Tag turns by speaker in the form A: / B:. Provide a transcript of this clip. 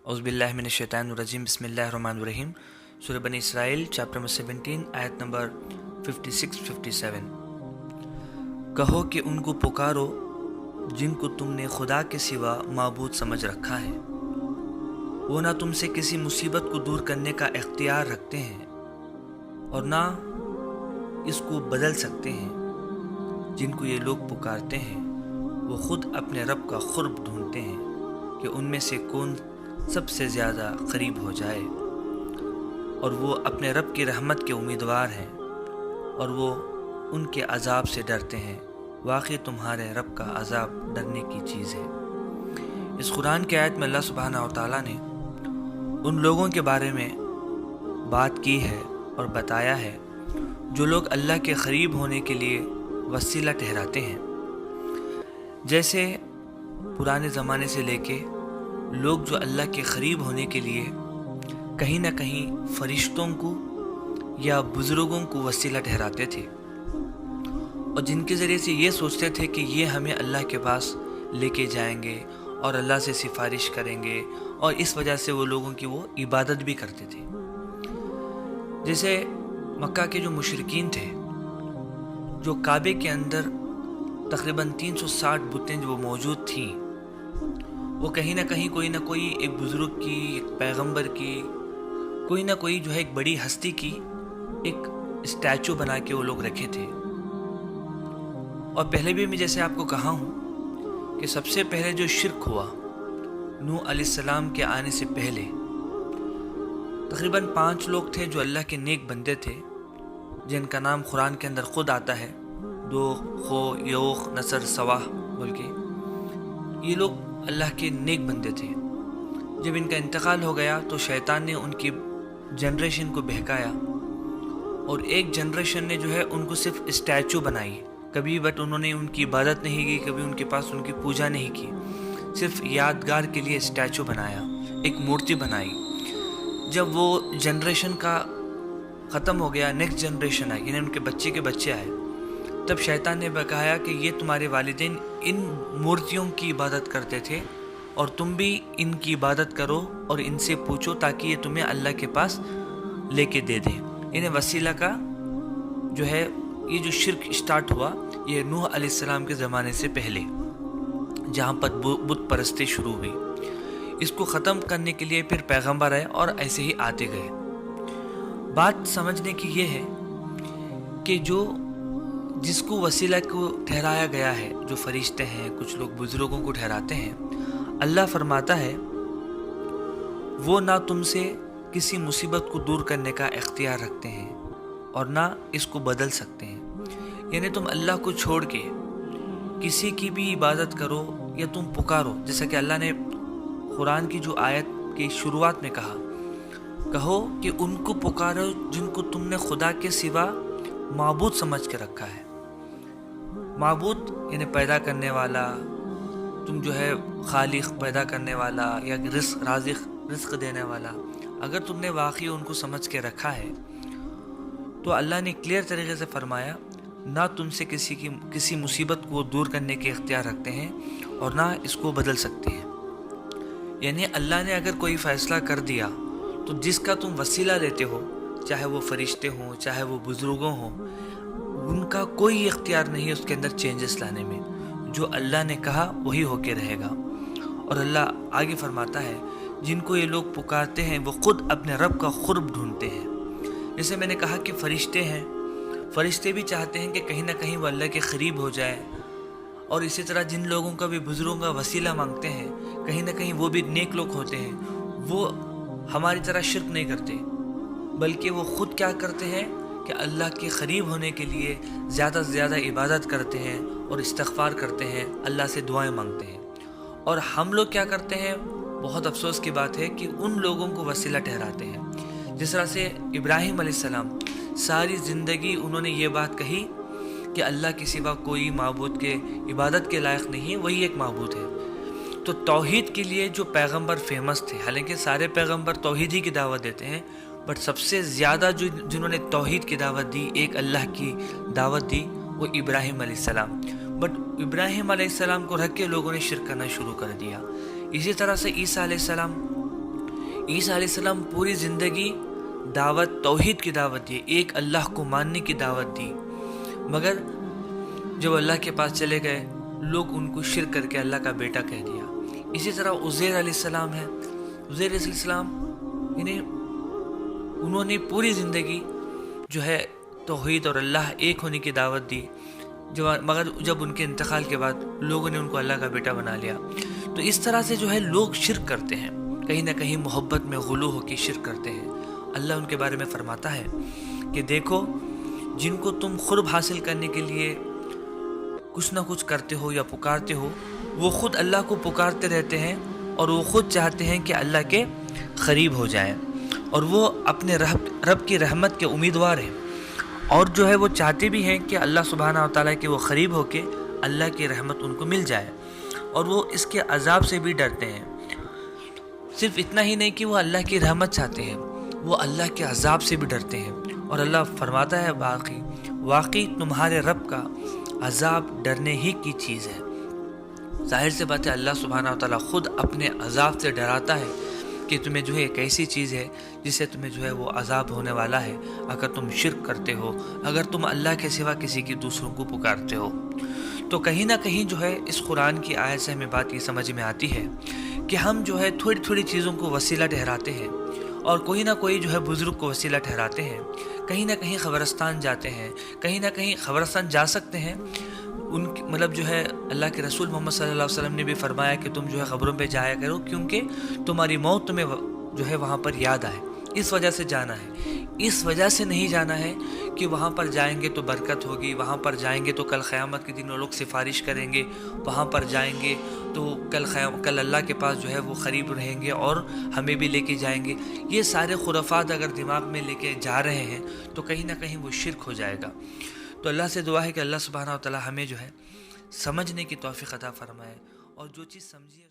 A: औज़ुबिल्लाहि मिनश्शैतानिर्रजीम बिस्मिल्लाहिर्रहमानिर्रहीम। सूरह बनी इसराइल चैप्टर नंबर 17 आयत नंबर 56-57। कहो कि उनको पुकारो जिनको तुमने खुदा के सिवा माबूद समझ रखा है। वो ना तुमसे किसी मुसीबत को दूर करने का इख्तियार रखते हैं और ना इसको बदल सकते हैं। जिनको ये लोग पुकारते हैं वो खुद अपने रब का क़ुर्ब ढूंढते हैं कि उनमें से कौन सबसे ज़्यादा करीब हो जाए, और वो अपने रब की रहमत के उम्मीदवार हैं और वो उनके अज़ाब से डरते हैं। वाक़ई तुम्हारे रब का अज़ाब डरने की चीज़ है। इस कुरान के आयत में अल्लाह सुब्हानहू व तआला ने उन लोगों के बारे में बात की है और बताया है जो लोग अल्लाह के करीब होने के लिए वसीला ठहराते हैं। जैसे पुराने ज़माने से लेके लोग जो अल्लाह के करीब होने के लिए कहीं ना कहीं फरिश्तों को या बुज़ुर्गों को वसीला ठहराते थे और जिनके ज़रिए से ये सोचते थे कि ये हमें अल्लाह के पास लेके जाएंगे और अल्लाह से सिफारिश करेंगे, और इस वजह से वो लोगों की वो इबादत भी करते थे। जैसे मक्का के जो मुशरिकीन थे, जो काबे के अंदर तकरीबन 360 बुतें जो मौजूद थीं, वो कहीं ना कहीं कोई ना कोई एक बुज़ुर्ग की, एक पैगंबर की, कोई ना कोई जो है एक बड़ी हस्ती की एक स्टैचू बना के वो लोग रखे थे। और पहले भी मैं जैसे आपको कहा हूँ कि सबसे पहले जो शिर्क हुआ नूह अलैहिस्सलाम के आने से पहले, तकरीबन 5 लोग थे जो अल्लाह के नेक बंदे थे, जिनका नाम कुरान के अंदर खुद आता है, दो खो योख नसर सवाह बोल के। ये लोग अल्लाह के नेक बंदे थे। जब इनका इंतकाल हो गया तो शैतान ने उनकी जनरेशन को बहकाया और एक जनरेशन ने जो है उनको सिर्फ स्टैचू बनाई, कभी बट उन्होंने उनकी इबादत नहीं की, कभी उनके पास उनकी पूजा नहीं की, सिर्फ यादगार के लिए स्टैचू बनाया, एक मूर्ति बनाई। जब वो जनरेशन का ख़त्म हो गया, नेक्स्ट जनरेशन आई, यानी उनके बच्चे के बच्चे आए, तब शैतान ने बकाया कि ये तुम्हारे वालिदैन इन मूर्तियों की इबादत करते थे और तुम भी इनकी इबादत करो और इनसे पूछो ताकि ये तुम्हें अल्लाह के पास लेके दे दें। इन्हें वसीला का जो है ये जो शिर्क स्टार्ट हुआ, ये नूह अलैहिस्सलाम के ज़माने से पहले, जहाँ पर बुत परस्ती शुरू हुई। इसको ख़त्म करने के लिए फिर पैगंबर आए और ऐसे ही आते गए। बात समझने की ये है कि जो जिसको वसीला को ठहराया गया है, जो फरिश्ते हैं, कुछ लोग बुजुर्गों को ठहराते हैं, अल्लाह फरमाता है वो ना तुमसे किसी मुसीबत को दूर करने का इख्तियार रखते हैं और ना इसको बदल सकते हैं। यानी तुम अल्लाह को छोड़ के किसी की भी इबादत करो या तुम पुकारो, जैसा कि अल्लाह ने कुरान की जो आयत की शुरुआत में कहा, कहो कि उनको पुकारो जिनको तुमने खुदा के सिवा माबूद समझ के रखा है। माबूद यानी पैदा करने वाला, तुम जो है खालिक पैदा करने वाला या रिस्क देने वाला, अगर तुमने वाकई उनको समझ के रखा है तो अल्लाह ने क्लियर तरीके से फरमाया ना तुमसे किसी मुसीबत को दूर करने के इख्तियार रखते हैं और ना इसको बदल सकते हैं। यानी अल्लाह ने अगर कोई फ़ैसला कर दिया तो जिसका तुम वसीला लेते हो, चाहे वो फरिश्ते हों, चाहे वो बुज़ुर्गों हों, उनका कोई इख्तियार नहीं है उसके अंदर चेंजेस लाने में। जो अल्लाह ने कहा वही होके रहेगा। और अल्लाह आगे फरमाता है जिनको ये लोग पुकारते हैं वो खुद अपने रब का क़ुर्ब ढूंढते हैं। जैसे मैंने कहा कि फरिश्ते हैं, फरिश्ते भी चाहते हैं कि कहीं ना कहीं वो अल्लाह के करीब हो जाए, और इसी तरह जिन लोगों का भी बुज़ुर्गों का वसीला मांगते हैं, कहीं ना कहीं वो भी नेक लोग होते हैं। वो हमारी तरह शिर्क नहीं करते, बल्कि वो ख़ुद क्या करते हैं कि अल्लाह के करीब होने के लिए ज़्यादा से ज़्यादा इबादत करते हैं और इस्तिग़फ़ार करते हैं, अल्लाह से दुआएं मांगते हैं। और हम लोग क्या करते हैं, बहुत अफसोस की बात है कि उन लोगों को वसीला ठहराते हैं। जिस तरह से इब्राहीम अलैहिस्सलाम सारी ज़िंदगी उन्होंने ये बात कही कि अल्लाह के सिवा कोई माबूद के इबादत के लायक नहीं है, वही एक माबूद है। तो तौहीद के लिए जो पैगंबर फेमस थे, हालांकि सारे पैगंबर तौहीद ही की दावत देते हैं, बट सबसे ज़्यादा जिन्होंने तौहीद की दावत दी, एक अल्लाह की दावत दी, वो इब्राहीम अलैहिस्सलाम। बट इब्राहीम अलैहिस्सलाम को रख के लोगों ने शिर्क करना शुरू कर दिया। इसी तरह से ईसा अलैहिस्सलाम عیسیٰ علیہ السلام پوری زندگی دعوت توحید کی دعوت دی، ایک اللہ کو ماننے کی دعوت دی، مگر جب اللہ کے پاس چلے گئے لوگ ان کو شرک کر کے اللہ کا بیٹا کہہ دیا۔ اسی طرح عزیر علیہ السلام ہے، عزیر علیہ السلام یعنی انہوں نے پوری زندگی جو ہے توحید اور اللہ ایک ہونے کی دعوت دی، مگر جب ان کے انتقال کے بعد لوگوں نے ان کو اللہ کا بیٹا بنا لیا۔ تو اس طرح سے جو ہے لوگ شرک کرتے ہیں، کہیں نہ کہیں محبت میں غلو ہو کے شرک کرتے ہیں۔ اللہ ان کے بارے میں فرماتا ہے کہ دیکھو جن کو تم قرب حاصل کرنے کے لیے کچھ نہ کچھ کرتے ہو یا پکارتے ہو، وہ خود اللہ کو پکارتے رہتے ہیں اور وہ خود چاہتے ہیں کہ اللہ کے قریب ہو جائیں، اور وہ اپنے رب کی رحمت کے امیدوار ہیں، اور جو ہے وہ چاہتے بھی ہیں کہ اللہ سبحانہ و تعالیٰ کے وہ قریب ہو کے اللہ کی رحمت ان کو مل جائے، اور وہ اس کے عذاب سے بھی ڈرتے ہیں۔ صرف اتنا ہی نہیں کہ وہ اللہ کی رحمت چاہتے ہیں، وہ اللہ کے عذاب سے بھی ڈرتے ہیں، اور اللہ فرماتا ہے واقعی تمہارے رب کا عذاب ڈرنے ہی کی چیز ہے۔ ظاہر سے بات ہے اللہ سبحانہ و تعالیٰ خود اپنے عذاب سے ڈراتا ہے کہ تمہیں جو ہے ایک ایسی چیز ہے جس سے تمہیں جو ہے وہ عذاب ہونے والا ہے اگر تم شرک کرتے ہو، اگر تم اللہ کے سوا کسی کی دوسروں کو پکارتے ہو۔ تو کہیں نہ کہیں جو ہے اس قرآن کی آیت سے ہمیں بات یہ سمجھ میں آتی ہے کہ ہم جو ہے تھوڑی تھوڑی چیزوں کو وسیلہ ٹھہراتے ہیں، اور کوئی نہ کوئی جو ہے بزرگ کو وسیلہ ٹھہراتے ہیں، کہیں نہ کہیں قبرستان جاتے ہیں، کہیں نہ کہیں قبرستان جا سکتے ہیں، مطلب جو ہے اللہ کے رسول محمد صلی اللہ علیہ وسلم نے بھی فرمایا کہ تم جو ہے قبروں پہ جایا کرو، کیونکہ تمہاری موت تمہیں جو ہے وہاں پر یاد آئے، اس وجہ سے جانا ہے۔ اس وجہ سے نہیں جانا ہے کہ وہاں پر جائیں گے تو برکت ہوگی، وہاں پر جائیں گے تو کل قیامت کے دن وہ لوگ سفارش کریں گے، وہاں پر جائیں گے تو کل اللہ کے پاس جو ہے وہ قریب رہیں گے اور ہمیں بھی لے کے جائیں گے۔ یہ سارے خرافات اگر دماغ میں لے کے جا رہے ہیں تو کہیں نہ کہیں وہ شرک ہو جائے گا۔ تو اللہ سے دعا ہے کہ اللہ سبحانہ و تعالی ہمیں جو ہے سمجھنے کی توفیق عطا فرمائے، اور جو چیز سمجھی ہے